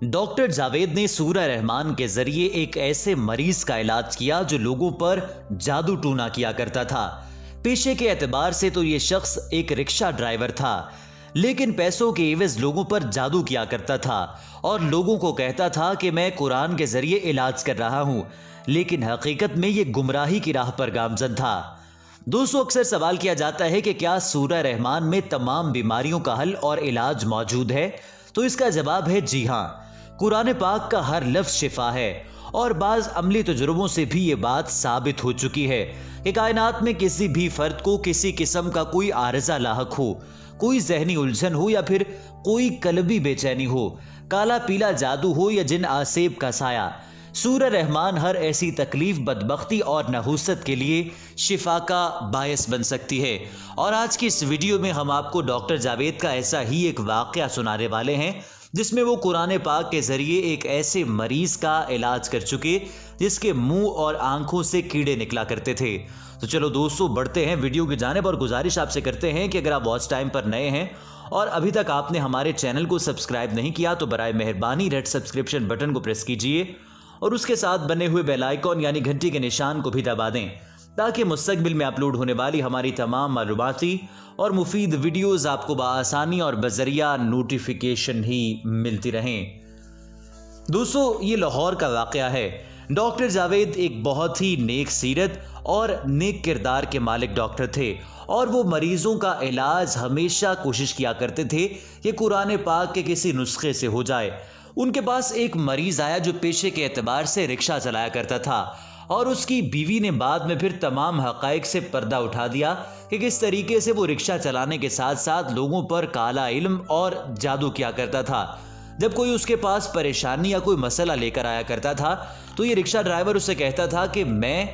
Doctor Javed نے سورہ رحمان کے ذریعے ایک ایسے مریض کا علاج کیا جو لوگوں پر جادو ٹونا کیا کرتا تھا۔ پیشے کے اعتبار سے تو یہ شخص ایک رکشہ ڈرائیور تھا، لیکن پیسوں کے عوض لوگوں پر جادو کیا کرتا تھا اور لوگوں کو کہتا تھا کہ میں قرآن کے ذریعے علاج کر رہا ہوں، لیکن حقیقت میں یہ گمراہی کی راہ پر گامزن تھا۔ دوستو، اکثر سوال کیا جاتا ہے کہ کیا سورہ رحمان میں تمام بیماریوں کا حل اور علاج موجود ہے؟ تو اس کا جواب ہے جی ہاں۔ قرآن پاک کا ہر لفظ شفا ہے، اور بعض عملی تجربوں سے بھی یہ بات ثابت ہو چکی ہے کہ کائنات میں کسی بھی فرد کو کسی قسم کا کوئی عارضہ لاحق ہو، کوئی ذہنی الجھن ہو یا پھر کوئی قلبی بے چینی ہو، کالا پیلا جادو ہو یا جن آسیب کا سایہ، سورہ رحمان ہر ایسی تکلیف، بدبختی اور نحوست کے لیے شفا کا باعث بن سکتی ہے۔ اور آج کی اس ویڈیو میں ہم آپ کو ڈاکٹر جاوید کا ایسا ہی ایک واقعہ سنانے والے ہیں جس میں وہ قرآن پاک کے ذریعے ایک ایسے مریض کا علاج کر چکے جس کے منہ اور آنکھوں سے کیڑے نکلا کرتے تھے۔ تو چلو دوستو، بڑھتے ہیں ویڈیو کی جانب، اور گزارش آپ سے کرتے ہیں کہ اگر آپ واچ ٹائم پر نئے ہیں اور ابھی تک آپ نے ہمارے چینل کو سبسکرائب نہیں کیا تو برائے مہربانی ریڈ سبسکرپشن بٹن کو پریس کیجئے اور اس کے ساتھ بنے ہوئے بیل آئیکن یعنی گھنٹی کے نشان کو بھی دبا دیں تاکہ مستقبل میں اپلوڈ ہونے والی ہماری تمام معلوماتی اور مفید ویڈیوز آپ کو بآسانی اور بذریعہ نوٹیفیکیشن ہی ملتی رہیں۔ دوستو، یہ لاہور کا واقعہ ہے۔ ڈاکٹر جاوید ایک بہت ہی نیک سیرت اور نیک کردار کے مالک ڈاکٹر تھے، اور وہ مریضوں کا علاج ہمیشہ کوشش کیا کرتے تھے کہ قرآن پاک کے کسی نسخے سے ہو جائے۔ ان کے پاس ایک مریض آیا جو پیشے کے اعتبار سے رکشہ چلایا کرتا تھا، اور اس کی بیوی نے بعد میں پھر تمام حقائق سے پردہ اٹھا دیا کہ کس طریقے سے وہ رکشہ چلانے کے ساتھ ساتھ لوگوں پر کالا علم اور جادو کیا کرتا تھا۔ جب کوئی اس کے پاس پریشانی یا کوئی مسئلہ لے کر آیا کرتا تھا تو یہ رکشہ ڈرائیور اسے کہتا تھا کہ میں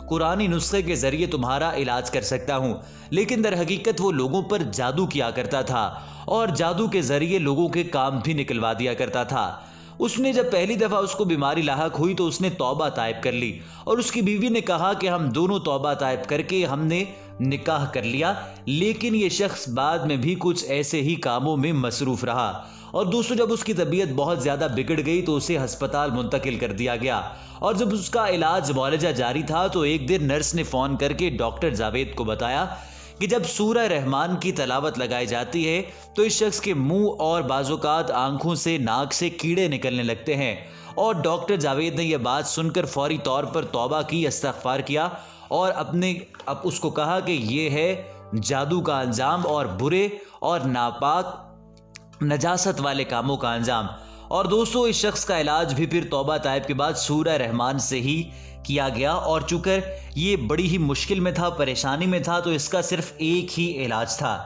قرآنی نسخے کے ذریعے تمہارا علاج کر سکتا ہوں، لیکن در حقیقت وہ لوگوں پر جادو کیا کرتا تھا اور جادو کے ذریعے لوگوں کے کام بھی نکلوا دیا کرتا تھا۔ اس نے جب پہلی دفعہ اس کو بیماری لاحق ہوئی تو اس نے توبہ طائب کر لی، اور اس کی بیوی نے کہا کہ ہم دونوں توبہ طائب کر کے ہم نے نکاح کر لیا، لیکن یہ شخص بعد میں بھی کچھ ایسے ہی کاموں میں مصروف رہا، اور دوستوں جب اس کی طبیعت بہت زیادہ بگڑ گئی تو اسے ہسپتال منتقل کر دیا گیا، اور جب اس کا علاج معالجہ جاری تھا تو ایک دن نرس نے فون کر کے ڈاکٹر جاوید کو بتایا کہ جب سورہ رحمان کی تلاوت لگائی جاتی ہے تو اس شخص کے منہ اور بعض اوقات آنکھوں سے، ناک سے کیڑے نکلنے لگتے ہیں۔ اور ڈاکٹر جاوید نے یہ بات سن کر فوری طور پر توبہ کی، استغفار کیا، اور اس کو کہا کہ یہ ہے جادو کا انجام اور برے اور ناپاک نجاست والے کاموں کا انجام۔ اور دوستو، اس شخص کا علاج بھی پھر توبہ طائب کے بعد سورہ رحمان سے ہی کیا گیا، اور چونکہ یہ بڑی ہی مشکل میں تھا، پریشانی میں تھا، تو اس کا صرف ایک ہی علاج تھا۔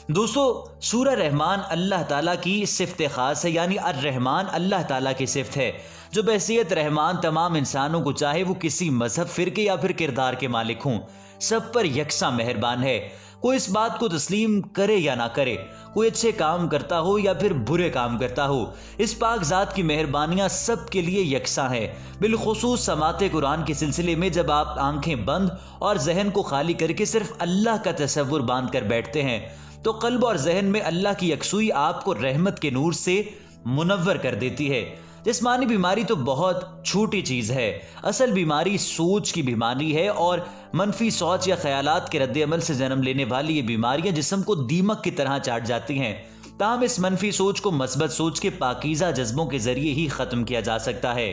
دوستو، سورہ رحمان اللہ تعالیٰ کی صفت خاص ہے، یعنی الرحمن اللہ تعالیٰ کی صفت ہے جو بحیثیت رحمان تمام انسانوں کو، چاہے وہ کسی مذہب، فرقے یا پھر کردار کے مالک ہوں، سب پر یکساں مہربان ہے۔ کوئی اس بات کو تسلیم کرے یا نہ کرے، کوئی اچھے کام کرتا ہو یا پھر برے کام کرتا ہو، اس پاک ذات کی مہربانیاں سب کے لیے یکساں ہیں۔ بالخصوص سماعت قرآن کے سلسلے میں جب آپ آنکھیں بند اور ذہن کو خالی کر کے صرف اللہ کا تصور باندھ کر بیٹھتے ہیں تو قلب اور ذہن میں اللہ کی یکسوئی آپ کو رحمت کے نور سے منور کر دیتی ہے۔ جسمانی بیماری تو بہت چھوٹی چیز ہے، اصل بیماری سوچ کی بیماری ہے، اور منفی سوچ یا خیالات کے رد عمل سے جنم لینے والی یہ بیماریاں جسم کو دیمک کی طرح چاٹ جاتی ہیں۔ تاہم اس منفی سوچ کو مثبت سوچ کے پاکیزہ جذبوں کے ذریعے ہی ختم کیا جا سکتا ہے۔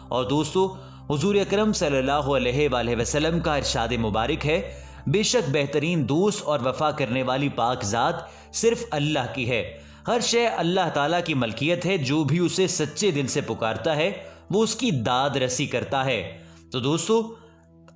اور دوستو، حضور اکرم صلی اللہ علیہ وآلہ وسلم کا ارشاد مبارک ہے، بے شک بہترین دوست اور وفا کرنے والی پاک ذات صرف اللہ کی ہے۔ ہر شے اللہ تعالیٰ کی ملکیت ہے، جو بھی اسے سچے دل سے پکارتا ہے وہ اس کی داد رسی کرتا ہے۔ تو دوستو،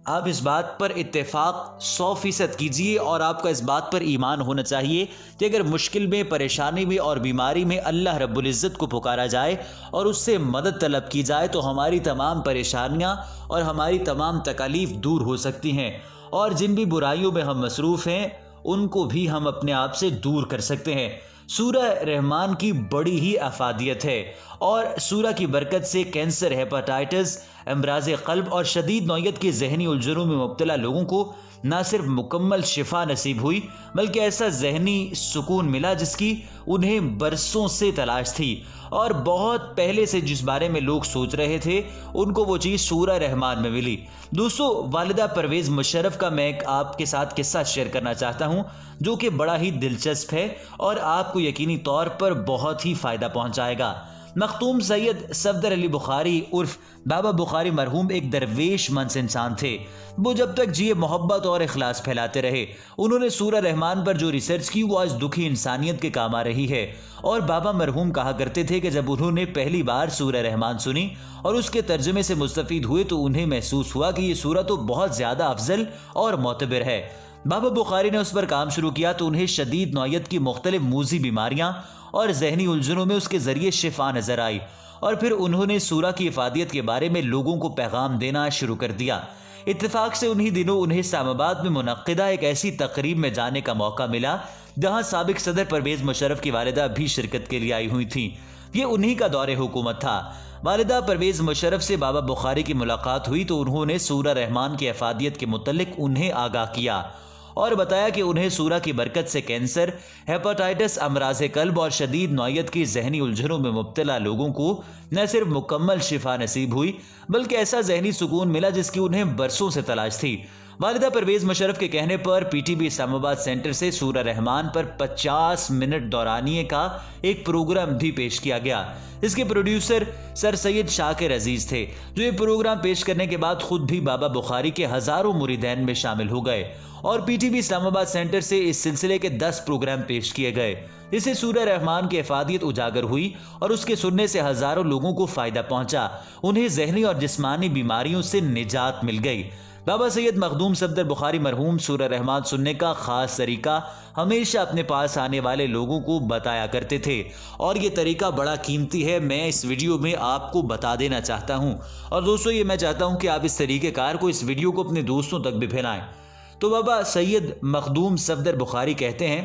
آپ اس بات پر اتفاق 100% کیجئے، اور آپ کا اس بات پر ایمان ہونا چاہیے کہ اگر مشکل میں، پریشانی میں اور بیماری میں اللہ رب العزت کو پکارا جائے اور اس سے مدد طلب کی جائے تو ہماری تمام پریشانیاں اور ہماری تمام تکالیف دور ہو سکتی ہیں، اور جن بھی برائیوں میں ہم مصروف ہیں ان کو بھی ہم اپنے آپ سے دور کر سکتے ہیں۔ سورہ رحمان کی بڑی ہی افادیت ہے اور سورہ کی برکت سے کینسر، ہیپاٹائٹس، امراض قلب اور شدید نوعیت کے ذہنی الجھنوں میں مبتلا لوگوں کو نہ صرف مکمل شفا نصیب ہوئی بلکہ ایسا ذہنی سکون ملا جس کی انہیں برسوں سے تلاش تھی، اور بہت پہلے سے جس بارے میں لوگ سوچ رہے تھے ان کو وہ چیز سورہ رحمان میں ملی۔ دوستو، والدہ پرویز مشرف کا میں ایک آپ کے ساتھ قصہ شیئر کرنا چاہتا ہوں جو کہ بڑا ہی دلچسپ ہے اور آپ کو یقینی طور پر بہت ہی فائدہ پہنچائے گا۔ مختوم سید صفدر علی بخاری عرف بابا بخاری مرحوم ایک درویش منس انسان تھے۔ وہ جب تک جیے محبت اور اخلاص پھیلاتے رہے۔ انہوں نے سورہ رحمان پر جو ریسرچ کی وہ آج دکھی انسانیت کے کام آ رہی ہے، اور بابا مرحوم کہا کرتے تھے کہ جب انہوں نے پہلی بار سورہ رحمان سنی اور اس کے ترجمے سے مستفید ہوئے تو انہیں محسوس ہوا کہ یہ سورہ تو بہت زیادہ افضل اور معتبر ہے۔ بابا بخاری نے اس پر کام شروع کیا تو انہیں شدید نوعیت کی مختلف موذی بیماریاں اور ذہنی الجھنوں میں اس کے ذریعے شفا نظر آئی، اور پھر انہوں نے سورہ کی افادیت کے بارے میں لوگوں کو پیغام دینا شروع کر دیا۔ اتفاق سے انہی دنوں انہیں اسلام آباد میں منعقدہ ایک ایسی تقریب میں جانے کا موقع ملا جہاں سابق صدر پرویز مشرف کی والدہ بھی شرکت کے لیے آئی ہوئی تھیں۔ یہ انہی کا دور حکومت تھا۔ والدہ پرویز مشرف سے بابا بخاری کی ملاقات ہوئی تو انہوں نے سورہ رحمان کی افادیت کے متعلق انہیں آگاہ کیا اور بتایا کہ انہیں سورہ کی برکت سے کینسر، ہیپاٹائٹس، امراض قلب اور شدید نوعیت کی ذہنی الجھنوں میں مبتلا لوگوں کو نہ صرف مکمل شفا نصیب ہوئی بلکہ ایسا ذہنی سکون ملا جس کی انہیں برسوں سے تلاش تھی۔ والدہ پرویز مشرف کے کہنے پر پی ٹی بی اسلام آباد سینٹر سے سورہ رحمان پر 50 منٹ دورانیے کا ایک پروگرام بھی پیش کیا گیا۔ اس کے پروڈیوسر سر سید شاکر عزیز تھے جو یہ پروگرام پیش کرنے کے بعد خود بھی بابا بخاری کے ہزاروں مریدین میں شامل ہو گئے، اور پی ٹی بی اسلام آباد سینٹر سے اس سلسلے کے 10 پروگرام پیش کیے گئے۔ اس سے سورہ رحمان کی افادیت اجاگر ہوئی اور اس کے سننے سے ہزاروں لوگوں کو فائدہ پہنچا، انہیں ذہنی اور جسمانی بیماریوں سے نجات مل گئی۔ بابا سید مخدوم صفدر بخاری مرحوم سورہ رحمان سننے کا خاص طریقہ ہمیشہ اپنے پاس آنے والے لوگوں کو بتایا کرتے تھے، اور یہ طریقہ بڑا قیمتی ہے، میں اس ویڈیو میں آپ کو بتا دینا چاہتا ہوں۔ اور دوستو، یہ میں چاہتا ہوں کہ آپ اس طریقہ کار کو، اس ویڈیو کو اپنے دوستوں تک بھی پھیلائیں۔ تو بابا سید مخدوم صفدر بخاری کہتے ہیں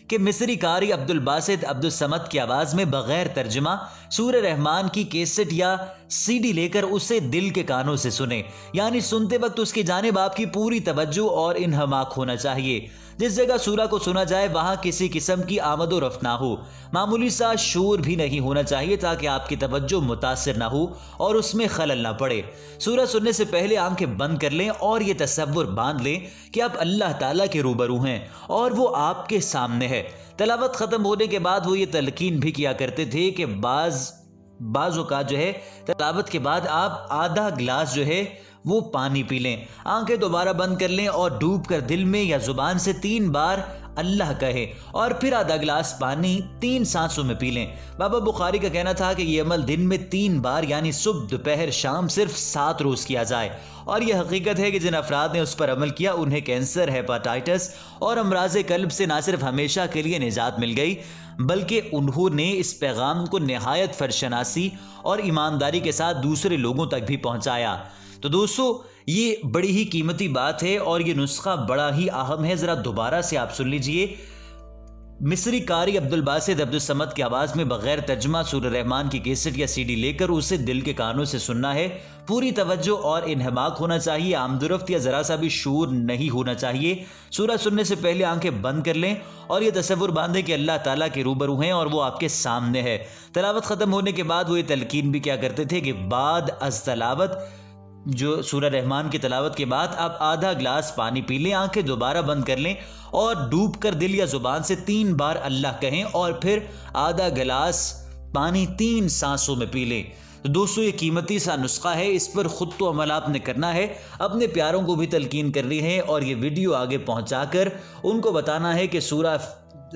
کہ مصری قاری عبد الباسط عبد الصمد کی آواز میں بغیر ترجمہ سورہ رحمان کی کیسٹ یا سی ڈی لے کر اسے دل کے کانوں سے سنیں، یعنی سنتے وقت اس کی جانب آپ کی پوری توجہ اور انہماک ہونا چاہیے۔ جس جگہ سورہ کو سنا جائے وہاں کسی قسم کی آمد و رفت نہ ہو، معمولی سا شور بھی نہیں ہونا چاہیے تاکہ آپ کی توجہ متاثر نہ ہو اور اس میں خلل نہ پڑے۔ سورہ سننے سے پہلے آنکھیں بند کر لیں اور یہ تصور باندھ لیں کہ آپ اللہ تعالیٰ کے روبرو ہیں اور وہ آپ کے سامنے ہے۔ تلاوت ختم ہونے کے بعد وہ یہ تلقین بھی کیا کرتے تھے کہ بعض اوقات تلاوت کے بعد آپ آدھا گلاس وہ پانی پی لیں، آنکھیں دوبارہ بند کر لیں اور ڈوب کر دل میں یا زبان سے 3 بار اللہ کہے اور پھر آدھا گلاس پانی 3 سانسوں میں پی لیں۔ بابا بخاری کا کہنا تھا کہ یہ عمل دن میں 3 بار یعنی صبح، دوپہر، شام صرف 7 روز کیا جائے، اور یہ حقیقت ہے کہ جن افراد نے اس پر عمل کیا انہیں کینسر، ہیپاٹائٹس اور امراض قلب سے نہ صرف ہمیشہ کے لیے نجات مل گئی بلکہ انہوں نے اس پیغام کو نہایت فرشناسی اور ایمانداری کے ساتھ دوسرے لوگوں تک بھی پہنچایا۔ تو دوستو، یہ بڑی ہی قیمتی بات ہے اور یہ نسخہ بڑا ہی اہم ہے، ذرا دوبارہ سے آپ سن لیجئے۔ مصری قاری عبد الباسط عبد الصمد کی آواز میں بغیر ترجمہ سورہ رحمان کی کیسٹ یا سی ڈی لے کر اسے دل کے کانوں سے سننا ہے، پوری توجہ اور انہماک ہونا چاہیے، آمد و رفت یا ذرا سا بھی شور نہیں ہونا چاہیے۔ سورہ سننے سے پہلے آنکھیں بند کر لیں اور یہ تصور باندھیں کہ اللہ تعالیٰ کے روبرو ہیں اور وہ آپ کے سامنے ہے۔ تلاوت ختم ہونے کے بعد وہ یہ تلقین بھی کیا کرتے تھے کہ بعد از تلاوت، جو سورہ رحمان کی تلاوت کے بعد آپ آدھا گلاس پانی پی لیں، آنکھیں دوبارہ بند کر لیں اور ڈوب کر دل یا زبان سے 3 بار اللہ کہیں اور پھر آدھا گلاس پانی 3 سانسوں میں پی لیں۔ تو دوستو، یہ قیمتی سا نسخہ ہے، اس پر خود تو عمل آپ نے کرنا ہے، اپنے پیاروں کو بھی تلقین کرنی ہے اور یہ ویڈیو آگے پہنچا کر ان کو بتانا ہے کہ سورہ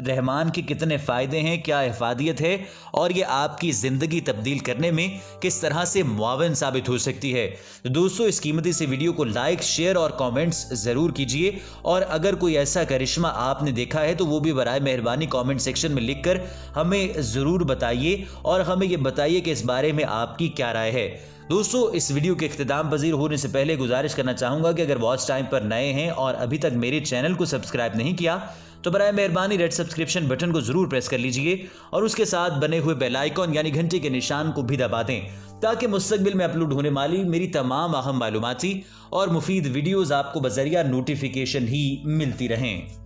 رحمان کے کتنے فائدے ہیں، کیا افادیت ہے اور یہ آپ کی زندگی تبدیل کرنے میں کس طرح سے معاون ثابت ہو سکتی ہے۔ دوستو، اس قیمتی سے ویڈیو کو لائک، شیئر اور کامنٹس ضرور کیجئے، اور اگر کوئی ایسا کرشمہ آپ نے دیکھا ہے تو وہ بھی برائے مہربانی کامنٹ سیکشن میں لکھ کر ہمیں ضرور بتائیے اور ہمیں یہ بتائیے کہ اس بارے میں آپ کی کیا رائے ہے۔ دوستو، اس ویڈیو کے اختتام پذیر ہونے سے پہلے گزارش کرنا چاہوں گا کہ اگر واچ ٹائم پر نئے ہیں اور ابھی تک میرے چینل کو سبسکرائب نہیں کیا تو برائے مہربانی ریڈ سبسکرپشن بٹن کو ضرور پریس کر لیجئے اور اس کے ساتھ بنے ہوئے بیل آئیکن یعنی گھنٹی کے نشان کو بھی دبا دیں تاکہ مستقبل میں اپلوڈ ہونے والی میری تمام اہم معلوماتی اور مفید ویڈیوز آپ کو بذریعہ نوٹیفیکیشن ہی ملتی رہیں۔